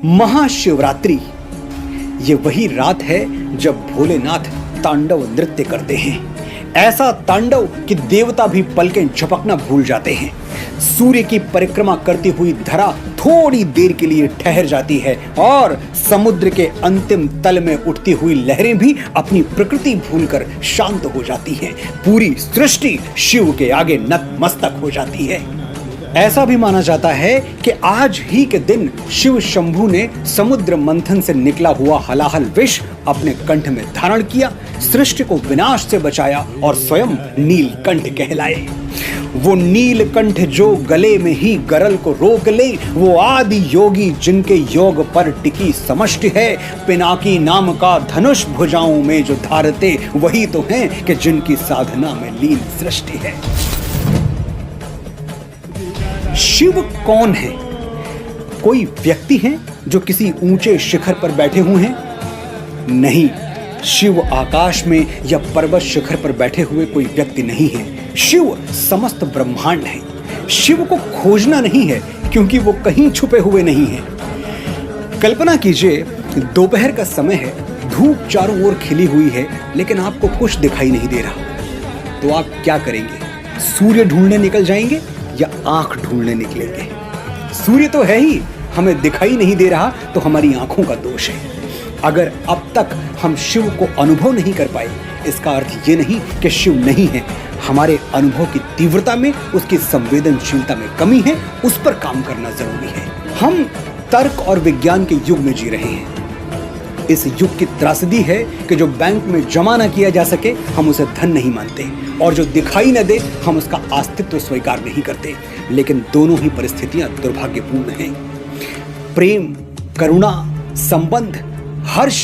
महाशिवरात्रि ये वही रात है जब भोलेनाथ तांडव नृत्य करते हैं। ऐसा तांडव कि देवता भी पलकें झपकना भूल जाते हैं। सूर्य की परिक्रमा करती हुई धरा थोड़ी देर के लिए ठहर जाती है और समुद्र के अंतिम तल में उठती हुई लहरें भी अपनी प्रकृति भूलकर शांत हो जाती हैं। पूरी सृष्टि शिव के आगे नतमस्तक हो जाती है। ऐसा भी माना जाता है कि आज ही के दिन शिव शंभू ने समुद्र मंथन से निकला हुआ हलाहल विष अपने कंठ में धारण किया, सृष्टि को विनाश से बचाया और स्वयं नीलकंठ कहलाए। वो नीलकंठ जो गले में ही गरल को रोक ले, वो आदि योगी जिनके योग पर टिकी समष्टि है। पिनाकी नाम का धनुष भुजाओं में जो धारते, वही तो हैं कि जिनकी साधना में लीन सृष्टि है। शिव कौन है? कोई व्यक्ति है जो किसी ऊंचे शिखर पर बैठे हुए हैं? नहीं, शिव आकाश में या पर्वत शिखर पर बैठे हुए कोई व्यक्ति नहीं है। शिव समस्त ब्रह्मांड है। शिव को खोजना नहीं है क्योंकि वो कहीं छुपे हुए नहीं है। कल्पना कीजिए, दोपहर का समय है, धूप चारों ओर खिली हुई है, लेकिन आपको कुछ दिखाई नहीं दे रहा। तो आप क्या करेंगे? सूर्य ढूंढने निकल जाएंगे या आंख ढूंढने निकलेंगे? सूर्य तो है ही, हमें दिखाई नहीं दे रहा तो हमारी आंखों का दोष है। अगर अब तक हम शिव को अनुभव नहीं कर पाए, इसका अर्थ ये नहीं कि शिव नहीं है। हमारे अनुभव की तीव्रता में, उसकी संवेदनशीलता में कमी है, उस पर काम करना जरूरी है। हम तर्क और विज्ञान के युग में जी रहे हैं। इस युग की त्रासदी है कि जो बैंक में जमा ना किया जा सके, हम उसे धन नहीं मानते, और जो दिखाई न दे, हम उसका अस्तित्व स्वीकार नहीं करते। लेकिन दोनों ही परिस्थितियां दुर्भाग्यपूर्ण हैं। प्रेम, करुणा, संबंध, हर्ष,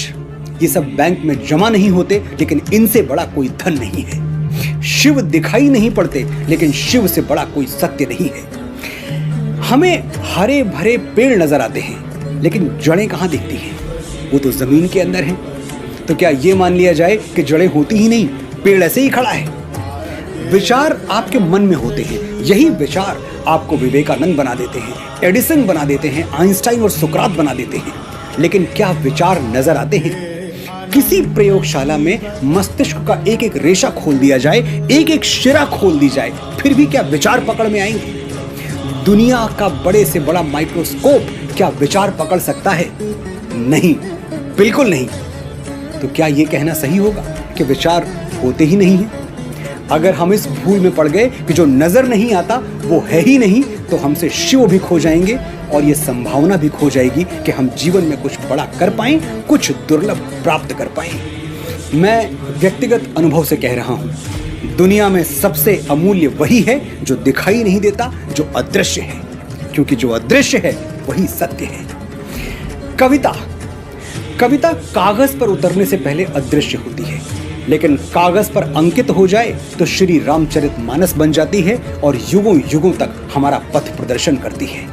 ये सब बैंक में जमा नहीं होते, लेकिन इनसे बड़ा कोई धन नहीं है। शिव दिखाई नहीं पड़ते, लेकिन शिव से बड़ा कोई सत्य नहीं है। हमें हरे भरे पेड़ नजर आते हैं, लेकिन जड़ें कहाँ दिखती हैं? वो तो जमीन के अंदर हैं। तो क्या ये मान लिया जाए कि जड़ें होती ही नहीं, पेड़ ऐसे ही खड़ा है? विचार आपके मन में होते हैं, यही विचार आपको विवेकानंद बना देते हैं, एडिसन बना देते हैं, आइंस्टाइन और सुकरात बना देते हैं। लेकिन क्या विचार नजर आते हैं? किसी प्रयोगशाला में मस्तिष्क का एक एक रेशा खोल दिया जाए, एक एक शिरा खोल दी जाए, फिर भी क्या विचार पकड़ में आएंगे? दुनिया का बड़े से बड़ा माइक्रोस्कोप क्या विचार पकड़ सकता है? नहीं, बिल्कुल नहीं। तो क्या यह कहना सही होगा कि विचार होते ही नहीं है? अगर हम इस भूल में पड़ गए कि जो नजर नहीं आता वो है ही नहीं, तो हमसे शिव भी खो जाएंगे और ये संभावना भी खो जाएगी कि हम जीवन में कुछ बड़ा कर पाएं, कुछ दुर्लभ प्राप्त कर पाएं। मैं व्यक्तिगत अनुभव से कह रहा हूं, दुनिया में सबसे अमूल्य वही है जो दिखाई नहीं देता, जो अदृश्य है, क्योंकि जो अदृश्य है वही सत्य है। कविता कागज पर उतरने से पहले अदृश्य होती है, लेकिन कागज पर अंकित हो जाए तो श्री रामचरितमानस बन जाती है और युगों युगों तक हमारा पथ प्रदर्शन करती है।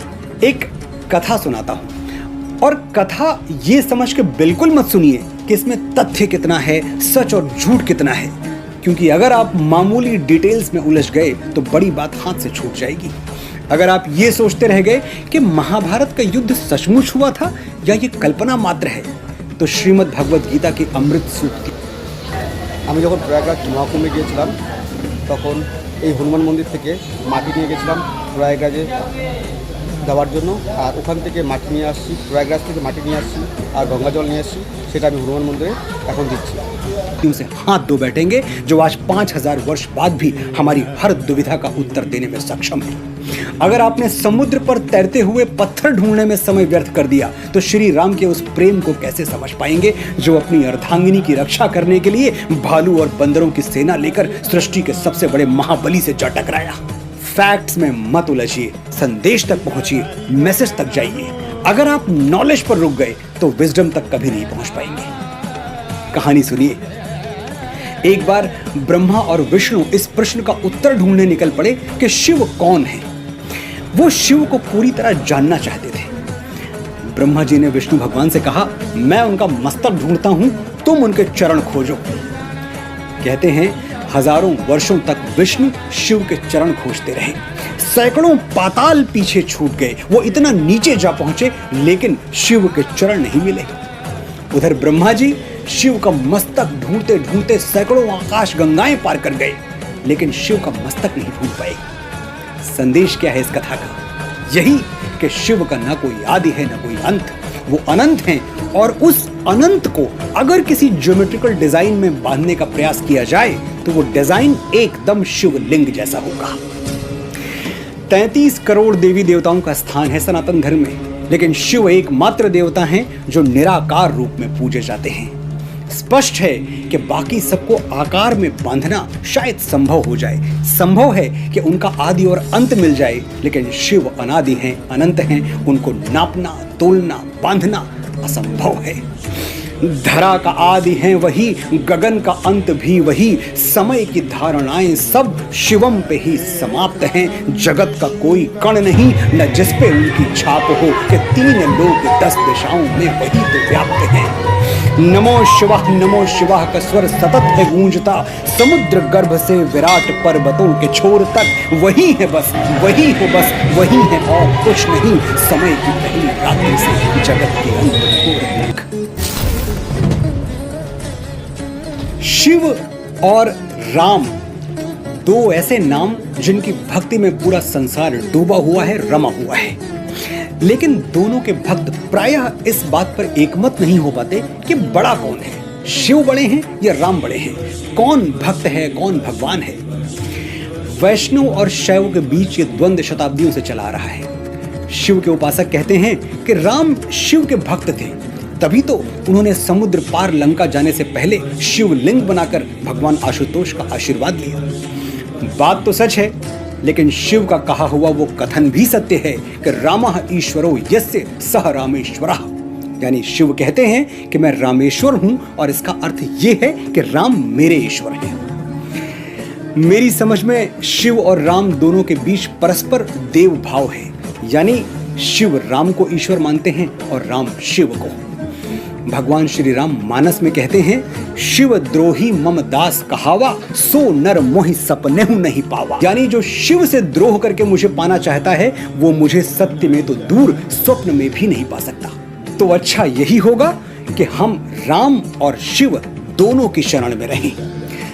एक कथा सुनाता हूं, और कथा ये समझ के बिल्कुल मत सुनिए कि इसमें तथ्य कितना है, सच और झूठ कितना है, क्योंकि अगर आप मामूली डिटेल्स में उलझ गए तो बड़ी बात हाथ से छूट जाएगी। अगर आप ये सोचते रह गए कि महाभारत का युद्ध सचमुच हुआ था या ये कल्पना मात्र है, तो श्रीमद् भगवद गीता की अमृत सूक्ति। আমি যখন প্রয়াগরাজ মহাকুম্ভে গিয়েছিলাম, তখন এই হনুমান মন্দির থেকে মাটি নিয়ে গেছিলাম প্রয়াগরাজে যাওয়ার জন্য। আর ওখান থেকে মাটি নিয়ে আসছি, প্রয়াগরাজ থেকে মাটি নিয়ে আসছি আর গঙ্গা জল নিয়ে আসছি, সেটা আমি হনুমান মন্দিরে এখন দিচ্ছি। उनसे हाथ धो बैठेंगे जो आज 5000 वर्ष बाद भी हमारी हर दुविधा का उत्तर देने में सक्षम है। अगर आपने समुद्र पर तैरते हुए पत्थर ढूंढने में समय व्यर्थ कर दिया, तो श्री राम के उस प्रेम को कैसे समझ पाएंगे जो अपनी अर्धांगिनी की रक्षा करने के लिए भालू और बंदरों की सेना लेकर सृष्टि के सबसे बड़े महाबली से जा टकराया। फैक्ट्स में मत उलझिए, संदेश तक पहुंचिए, मैसेज तक जाइए। अगर आप नॉलेज पर रुक गए तो विजडम तक कभी नहीं पहुंच पाएंगे। कहानी सुनिए। एक बार ब्रह्मा और विष्णु इस प्रश्न का उत्तर ढूंढने निकल पड़े कि शिव कौन है। वो शिव को पूरी तरह जानना चाहते थे। ब्रह्मा जी ने विष्णु भगवान से कहा, मैं उनका मस्तक ढूंढता हूं, तुम उनके चरण खोजो। कहते हैं हजारों वर्षों तक विष्णु शिव के चरण खोजते रहे। सैकड़ों पाताल पीछे छूट गए, वो इतना नीचे जा पहुंचे लेकिन शिव के चरण नहीं मिले। उधर ब्रह्मा जी शिव का मस्तक ढूंढते ढूंढते सैकड़ों आकाश गंगाएं पार कर गए लेकिन शिव का मस्तक नहीं ढूंढ पाए। संदेश क्या है इस कथा का? यही कि शिव का ना कोई आदि है ना कोई अंत, वो अनंत हैं और उस अनंत को अगर किसी ज्योमेट्रिकल डिजाइन में बांधने का प्रयास किया जाए तो वो डिजाइन एकदम शिवलिंग जैसा होगा। 33 करोड़ देवी देवताओं का स्थान है सनातन धर्म में, लेकिन शिव एकमात्र देवता हैं जो निराकार रूप में पूजे जाते हैं। स्पष्ट है कि बाकी सबको आकार में बांधना शायद संभव हो जाए, संभव है कि उनका आदि और अंत मिल जाए, लेकिन शिव अनादि हैं, अनंत हैं, उनको नापना, तोलना, बांधना असंभव है। धरा का आदि है वही, गगन का अंत भी वही, समय की धारणाएं सब शिवम पे ही समाप्त हैं। जगत का कोई कण नहीं न जिस पे उनकी छाप हो कि 3 लोक 10 दिशाओं में वही तो व्याप्त हैं। नमो शिवाह का स्वर सतत है गूंजता, समुद्र गर्भ से विराट पर्वतों के छोर तक वही है बस, वही हो बस, वही है और कुछ नहीं। समय की पहली रात्रि से जगत के अंत तक। शिव और राम दो ऐसे नाम जिनकी भक्ति में पूरा संसार डूबा हुआ है, रमा हुआ है, लेकिन दोनों के भक्त प्रायः इस बात पर एकमत नहीं हो पाते कि बड़ा कौन है, शिव बड़े हैं या राम बड़े हैं, कौन भक्त है कौन भगवान है। वैष्णव और शैव के बीच ये द्वंद्व शताब्दियों से चला आ रहा है। शिव के उपासक कहते हैं कि राम शिव के भक्त थे, तभी तो उन्होंने समुद्र पार लंका जाने से पहले शिवलिंग बनाकर भगवान आशुतोष का आशीर्वाद लिया। बात तो सच है, लेकिन शिव का कहा हुआ वो कथन भी सत्य है कि रामः ईश्वरो यस्य सह रामेश्वरः, यानी शिव कहते हैं कि मैं रामेश्वर हूं और इसका अर्थ ये है कि राम मेरे ईश्वर हैं। मेरी समझ में शिव और राम दोनों के बीच परस्पर देव भाव है, यानी शिव राम को ईश्वर मानते हैं और राम शिव को। भगवान श्री राम मानस में कहते हैं, शिव द्रोही मम दास कहावा, सो नर मोहि सपनेहु नहीं पावा, यानी जो शिव से द्रोह करके मुझे पाना चाहता है वो मुझे सत्य में तो दूर स्वप्न में भी नहीं पा सकता। तो अच्छा यही होगा कि हम राम और शिव दोनों की शरण में रहें।